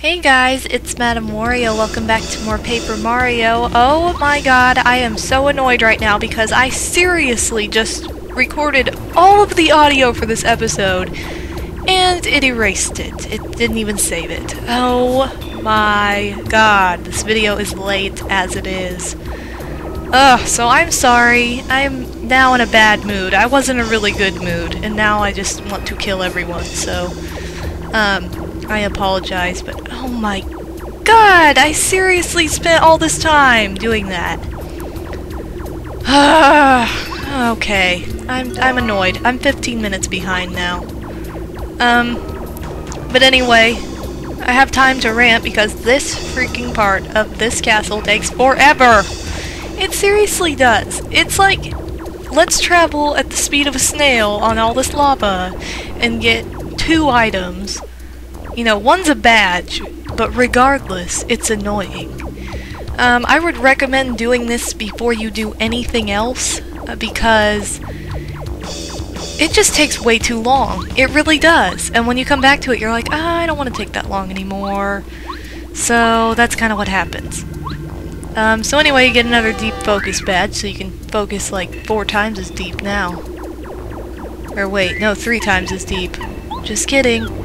Hey guys, it's MadameWario. Welcome back to more Paper Mario. Oh my god, I am so annoyed right now because I seriously just recorded all of the audio for this episode and it erased it. It didn't even save it. Oh my god, this video is late as it is. Ugh, so I'm sorry. I'm now in a bad mood. I was in a really good mood and now I just want to kill everyone, so I apologize, but oh my god, I seriously spent all this time doing that. Okay, I'm annoyed. I'm 15 minutes behind now. But anyway, I have time to rant because this freaking part of this castle takes forever. It seriously does. It's like, let's travel at the speed of a snail on all this lava and get 2 items. You know, one's a badge, but regardless, it's annoying. I would recommend doing this before you do anything else, because it just takes way too long. It really does. And when you come back to it, you're like, I don't want to take that long anymore. So that's kind of what happens. So anyway, you get another deep focus badge, so you can focus like 4 times as deep now. Or wait, no, 3 times as deep. Just kidding.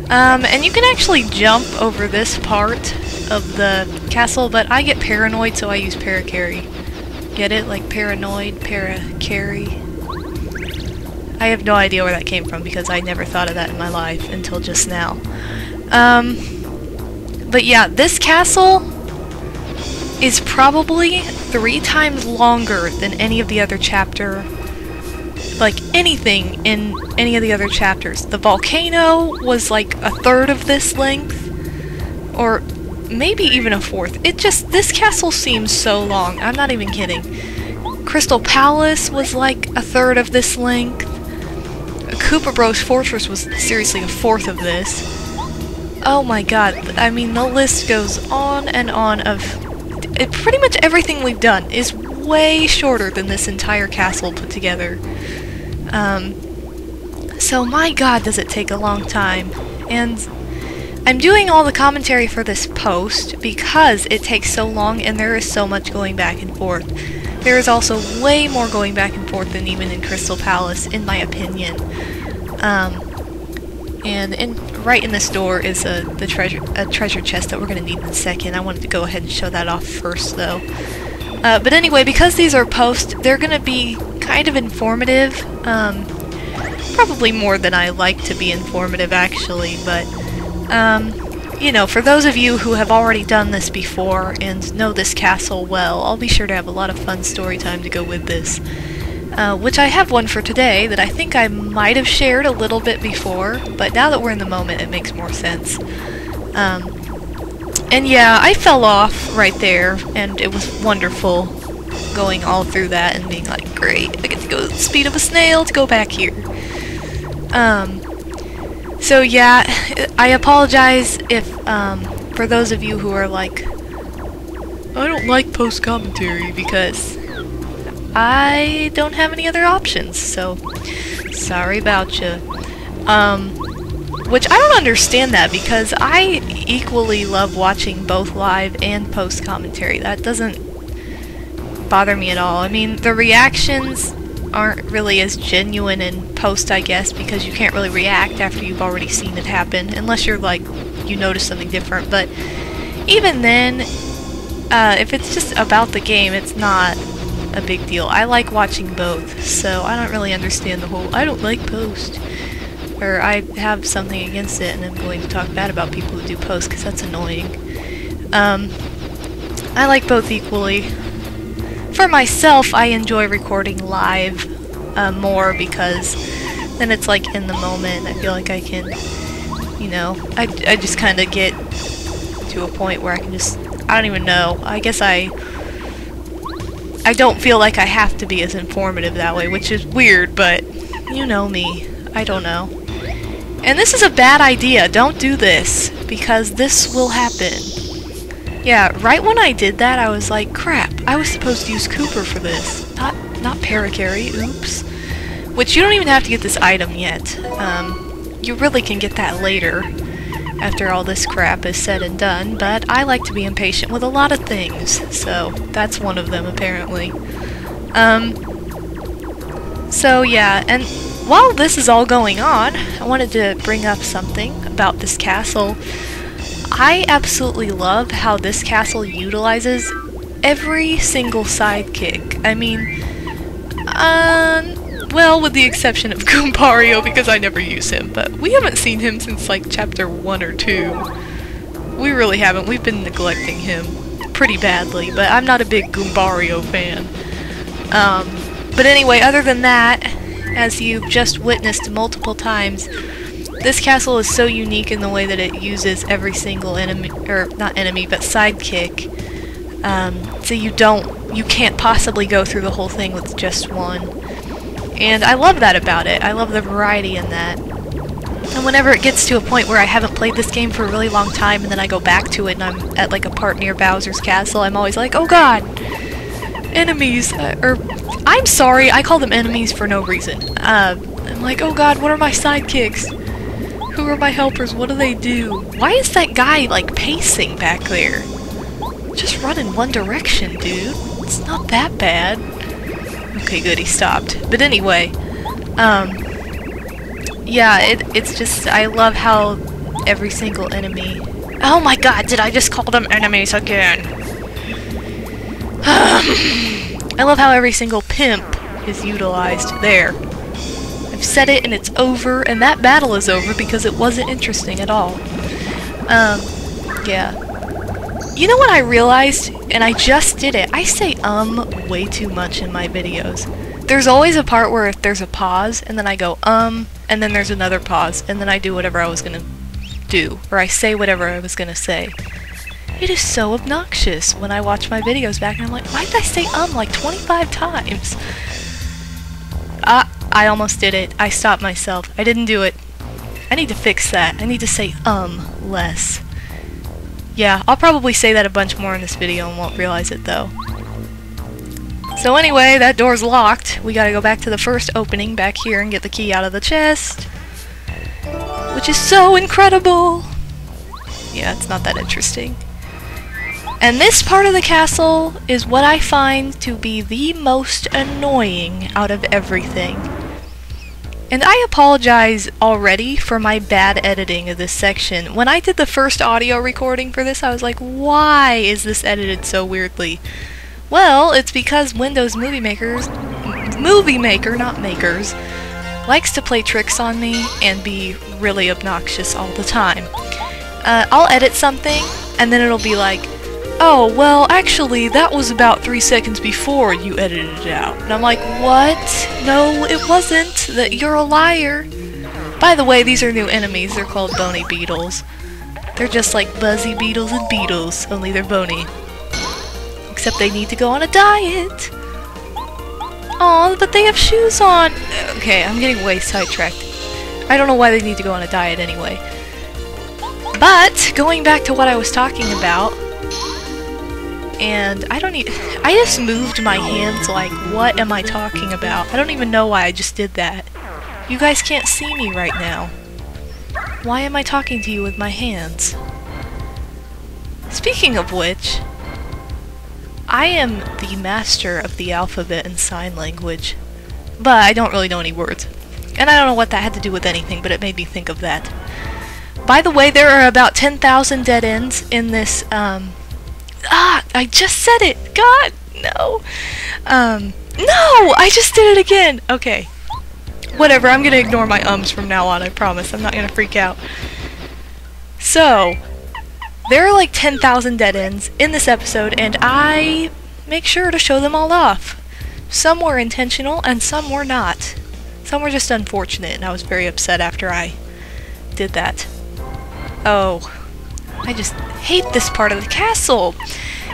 And you can actually jump over this part of the castle, but I get paranoid, so I use para-carry. Get it? Like paranoid, para-carry. I have no idea where that came from, because I never thought of that in my life until just now. But yeah, this castle is probably 3 times longer than any of the other chapter. Like anything in any of the other chapters. The volcano was like 1/3 of this length, or maybe even 1/4. This castle seems so long. I'm not even kidding. Crystal Palace was like 1/3 of this length. Koopa Bros Fortress was seriously 1/4 of this. Oh my god, I mean the list goes on and on of... pretty much everything we've done is way shorter than this entire castle put together. So my god does it take a long time, and I'm doing all the commentary for this post because it takes so long and there is so much going back and forth. There is also way more going back and forth than even in Crystal Palace, in my opinion. And right in this door is a treasure chest that we're going to need in a second. I wanted to go ahead and show that off first, though. But anyway, because these are posts, they're going to be kind of informative. Probably more than I like to be informative, actually, but, you know, for those of you who have already done this before and know this castle well, I'll be sure to have a lot of fun story time to go with this. Which I have one for today that I think I might have shared a little bit before, but now that we're in the moment, it makes more sense. And yeah, I fell off right there, and it was wonderful going all through that and being like, great, I get to go at the speed of a snail to go back here. So yeah, I apologize if, for those of you who are like, I don't like post-commentary because I don't have any other options, so sorry about you. Which I don't understand that, because I equally love watching both live and post-commentary. That doesn't bother me at all. I mean, the reactions aren't really as genuine in post, I guess, because you can't really react after you've already seen it happen, unless you're like, you notice something different. But even then, if it's just about the game, it's not a big deal. I like watching both, so I don't really understand the whole, I don't like post, or I have something against it and I'm going to talk bad about people who do post, because that's annoying. I like both equally. For myself, I enjoy recording live more, because then it's like in the moment. I feel like I can, you know, I just kind of get to a point where I can just, I don't even know, I guess I don't feel like I have to be as informative that way, which is weird, but you know me. I don't know. And this is a bad idea. Don't do this, because this will happen. Yeah, right when I did that, I was like, crap, I was supposed to use Cooper for this. Not para-carry, oops. Which you don't even have to get this item yet. You really can get that later. after all this crap is said and done, but I like to be impatient with a lot of things, so that's one of them apparently. So yeah, and while this is all going on, I wanted to bring up something about this castle. I absolutely love how this castle utilizes every single sidekick. I mean, well, with the exception of MadameWario, because I never use him, but we haven't seen him since like chapter 1 or 2. We really haven't. We've been neglecting him pretty badly, but I'm not a big MadameWario fan. But anyway, other than that, as you've just witnessed multiple times, this castle is so unique in the way that it uses every single enemy, or not enemy, but sidekick. So you can't possibly go through the whole thing with just one. And I love that about it. I love the variety in that. And whenever it gets to a point where I haven't played this game for a really long time and then I go back to it and I'm at like a part near Bowser's castle, I'm always like, oh god! Enemies! Or, I'm sorry, I call them enemies for no reason. I'm like, oh god, what are my sidekicks? Who are my helpers? What do they do? Why is that guy, like, pacing back there? Just run in one direction, dude. It's not that bad. Okay, good, he stopped. But anyway, yeah, it's just, I love how every single enemy... Oh my god, did I just call them enemies again? I love how every single pimp is utilized there. I've said it and it's over, and that battle is over because it wasn't interesting at all. Yeah. You know what I realized? And I just did it. I say way too much in my videos. There's always a part where if there's a pause, and then I go and then there's another pause, and then I do whatever I was gonna do, or I say whatever I was gonna say. It is so obnoxious when I watch my videos back and I'm like, why did I say like 25 times? I almost did it. I stopped myself. I didn't do it. I need to fix that. I need to say less. Yeah, I'll probably say that a bunch more in this video and won't realize it though. So anyway, that door's locked. We gotta go back to the first opening back here and get the key out of the chest. Which is so incredible! Yeah, it's not that interesting. And this part of the castle is what I find to be the most annoying out of everything. And I apologize already for my bad editing of this section. When I did the first audio recording for this, I was like, why is this edited so weirdly? Well, it's because Windows Movie Maker, not makers, likes to play tricks on me and be really obnoxious all the time. I'll edit something, and then it'll be like, oh, well, actually, that was about 3 seconds before you edited it out. And I'm like, what? No, it wasn't. That you're a liar. By the way, these are new enemies. They're called bony beetles. They're just like buzzy beetles and beetles, only they're bony. Except they need to go on a diet. Aw, but they have shoes on. Okay, I'm getting way sidetracked. I don't know why they need to go on a diet anyway. But, going back to what I was talking about, and I just moved my hands like, what am I talking about? I don't even know why I just did that. You guys can't see me right now. Why am I talking to you with my hands? Speaking of which, I am the master of the alphabet and sign language, but I don't really know any words. And I don't know what that had to do with anything, but it made me think of that. By the way, there are about 10,000 dead ends in this, I just said it! God, no! No! I just did it again! Okay. Whatever, I'm gonna ignore my ums from now on, I promise. I'm not gonna freak out. So, there are like 10,000 dead ends in this episode, and I make sure to show them all off. Some were intentional, and some were not. Some were just unfortunate, and I was very upset after I did that. Oh. I just hate this part of the castle.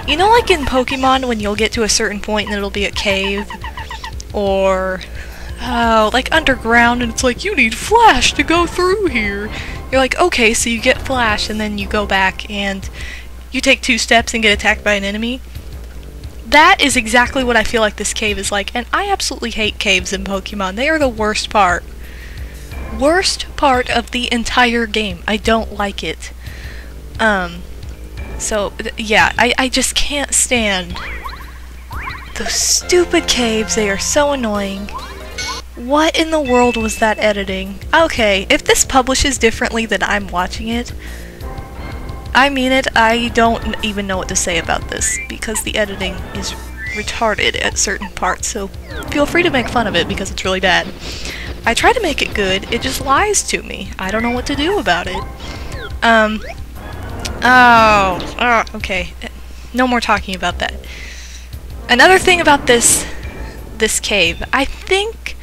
You know, like in Pokemon when you'll get to a certain point and it'll be a cave? Or, oh, like underground and it's like, you need Flash to go through here. You're like, okay, so you get Flash and then you go back and you take 2 steps and get attacked by an enemy. That is exactly what I feel like this cave is like, and I absolutely hate caves in Pokemon. They are the worst part. Worst part of the entire game. I don't like it. So, yeah, I just can't stand those stupid caves. They are so annoying. What in the world was that editing? Okay, if this publishes differently than I'm watching it, I mean it, I don't even know what to say about this, because the editing is retarded at certain parts, so feel free to make fun of it because it's really bad. I try to make it good, it just lies to me. I don't know what to do about it. Okay. No more talking about that. Another thing about this cave, I think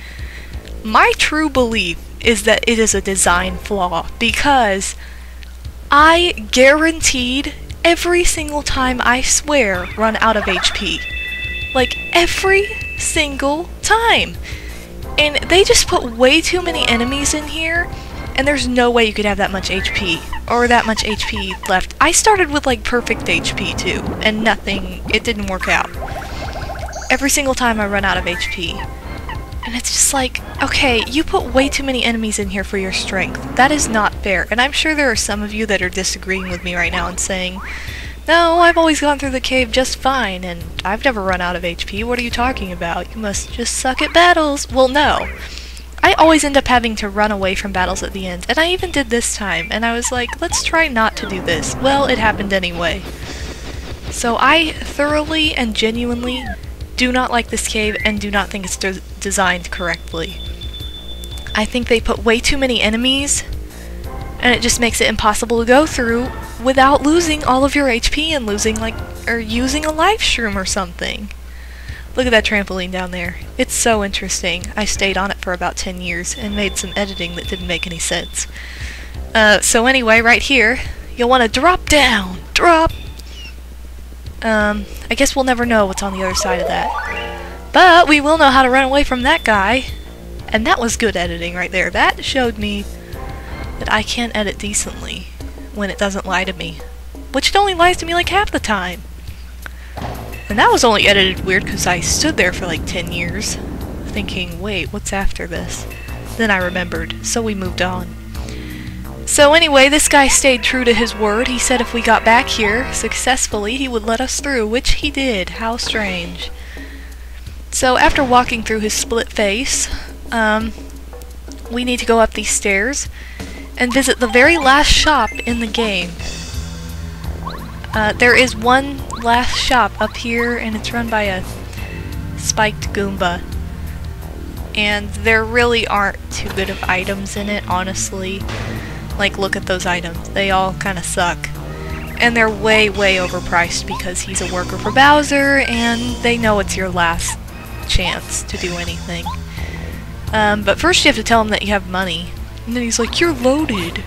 my true belief is that it is a design flaw, because I guaranteed every single time, I swear, run out of HP. Like, every single time! And they just put way too many enemies in here, and there's no way you could have that much HP, or that much HP left. I started with, like, perfect HP, too, and nothing, it didn't work out. Every single time I run out of HP. And it's just like, okay, you put way too many enemies in here for your strength. That is not fair. And I'm sure there are some of you that are disagreeing with me right now and saying, no, I've always gone through the cave just fine, and I've never run out of HP. What are you talking about? You must just suck at battles. Well, no. I always end up having to run away from battles at the end, and I even did this time, and I was like, let's try not to do this. Well, it happened anyway. So I thoroughly and genuinely do not like this cave and do not think it's designed correctly. I think they put way too many enemies, and it just makes it impossible to go through without losing all of your HP and losing, like, or using a life shroom or something. Look at that trampoline down there. It's so interesting. I stayed on it for about 10 years and made some editing that didn't make any sense. So anyway, right here, you'll want to drop down. Drop! I guess we'll never know what's on the other side of that. But we will know how to run away from that guy. And that was good editing right there. That showed me that I can edit decently when it doesn't lie to me. Which it only lies to me like half the time. And that was only edited weird because I stood there for like 10 years thinking, wait, what's after this? Then I remembered, so we moved on. So anyway, this guy stayed true to his word. He said if we got back here successfully, he would let us through, which he did. How strange. So after walking through his split face, we need to go up these stairs and visit the very last shop in the game. There is one last shop up here, and it's run by a spiked Goomba. And there really aren't too good of items in it, honestly. Like, look at those items. They all kind of suck. And they're way, way overpriced because he's a worker for Bowser, and they know it's your last chance to do anything. But first you have to tell him that you have money. And then he's like, you're loaded.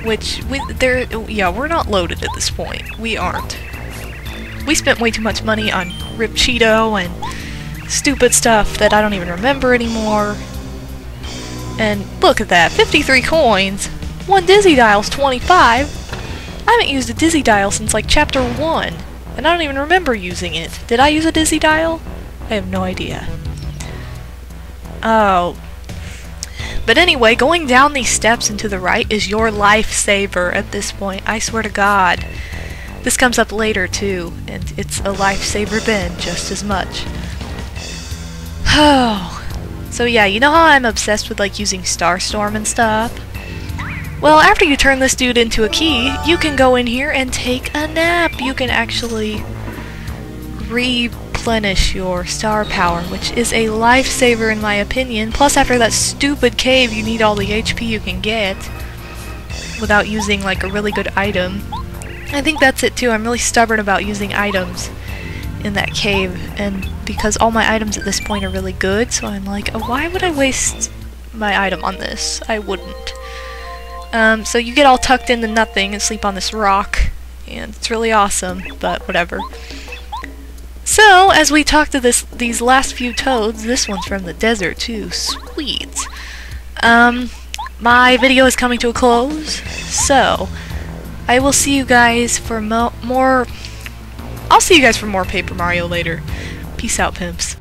Which, we're not loaded at this point. We aren't. We spent way too much money on Rip Cheeto and stupid stuff that I don't even remember anymore. And look at that, 53 coins! One Dizzy Dial's 25! I haven't used a Dizzy Dial since like chapter 1, and I don't even remember using it. Did I use a Dizzy Dial? I have no idea. Oh. But anyway, going down these steps and to the right is your lifesaver at this point. I swear to God. This comes up later too, and it's a lifesaver then, just as much. Oh. So yeah, you know how I'm obsessed with like using Starstorm and stuff? Well, after you turn this dude into a key, you can go in here and take a nap. You can actually replenish your star power, which is a lifesaver in my opinion. Plus, after that stupid cave, you need all the HP you can get without using like a really good item. I think that's it too. I'm really stubborn about using items in that cave, and because all my items at this point are really good, so I'm like, oh, why would I waste my item on this? I wouldn't. So you get all tucked into nothing and sleep on this rock, and it's really awesome, but whatever. So, as we talk to these last few toads, this one's from the desert too, sweet. My video is coming to a close, so I will see you guys for more... I'll see you guys for more Paper Mario later. Peace out, pimps.